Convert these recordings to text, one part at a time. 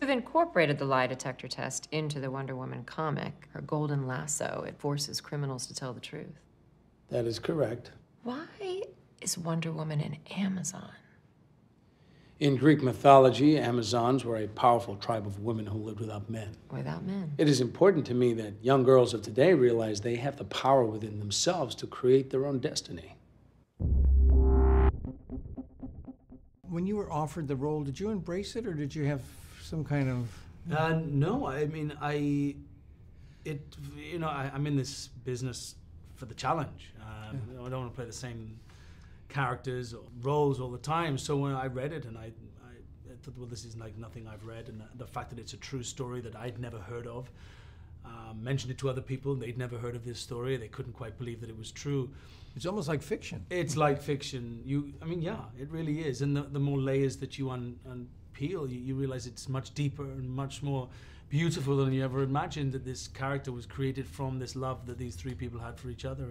We've incorporated the lie detector test into the Wonder Woman comic. Her golden lasso, it forces criminals to tell the truth. That is correct. Why is Wonder Woman an Amazon? In Greek mythology, Amazons were a powerful tribe of women who lived without men. Without men. It is important to me that young girls of today realize they have the power within themselves to create their own destiny. When you were offered the role, did you embrace it, or did you have some kind of... No, I mean, I'm in this business for the challenge. I don't want to play the same characters or roles all the time. So when I read it, and I thought, well, this is like nothing I've read, and the fact that it's a true story that I'd never heard of, mentioned it to other people, and they'd never heard of this story. They couldn't quite believe that it was true. It's almost like fiction. It's like fiction. Yeah, it really is. And the more layers that you unpeel, you realize it's much deeper and much more beautiful than you ever imagined, that this character was created from this love that these three people had for each other.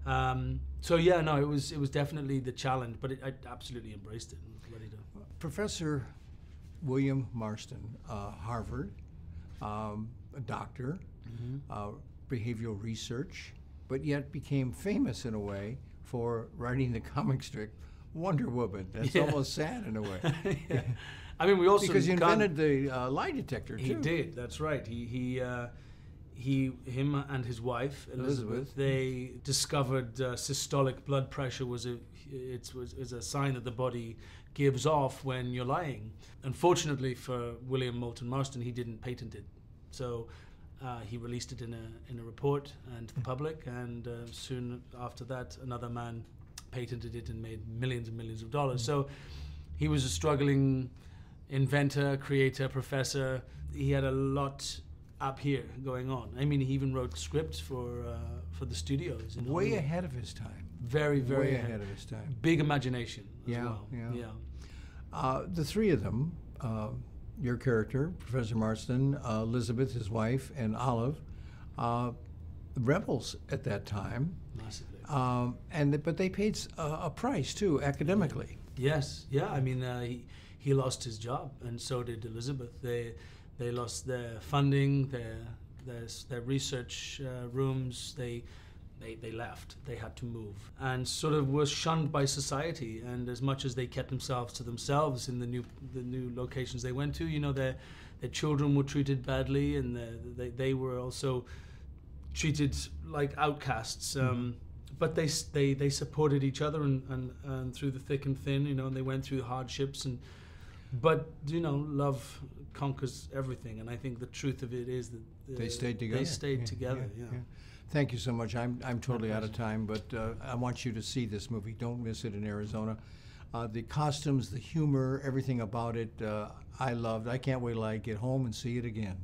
And so yeah, no, it was definitely the challenge, but I absolutely embraced it and was ready to. Professor William Marston, Harvard, a doctor, behavioral research, but yet became famous in a way for writing the comic strip Wonder Woman. That's almost sad in a way. Yeah. I mean, we also because you invented the lie detector too. He did. That's right. Him and his wife Elizabeth, they discovered systolic blood pressure was a sign that the body gives off when you're lying. Unfortunately for William Moulton Marston, he didn't patent it, so he released it in a report and to the public, and soon after that, another man patented it and made millions and millions of dollars. So he was a struggling inventor, creator, professor. He had a lot up here going on. I mean, he even wrote scripts for the studios. Way ahead of his time. Very, very way ahead of his time. Big imagination as well. The three of them, your character, Professor Marston, Elizabeth, his wife, and Olive, rebels at that time. Massively. But they paid a price too, academically. Yes, yeah. I mean, he lost his job, and so did Elizabeth. They lost their funding, their research rooms. They left. They had to move, and sort of were shunned by society. And as much as they kept themselves to themselves in the new locations they went to, their children were treated badly, and they were also treated like outcasts. But they supported each other and through the thick and thin, and they went through hardships but love conquers everything, and I think the truth of it is that they stayed together. They stayed together. Yeah. Thank you so much. I'm totally out of time, but I want you to see this movie. Don't miss it in Arizona. The costumes, the humor, everything about it, I loved. I can't wait till I get home and see it again.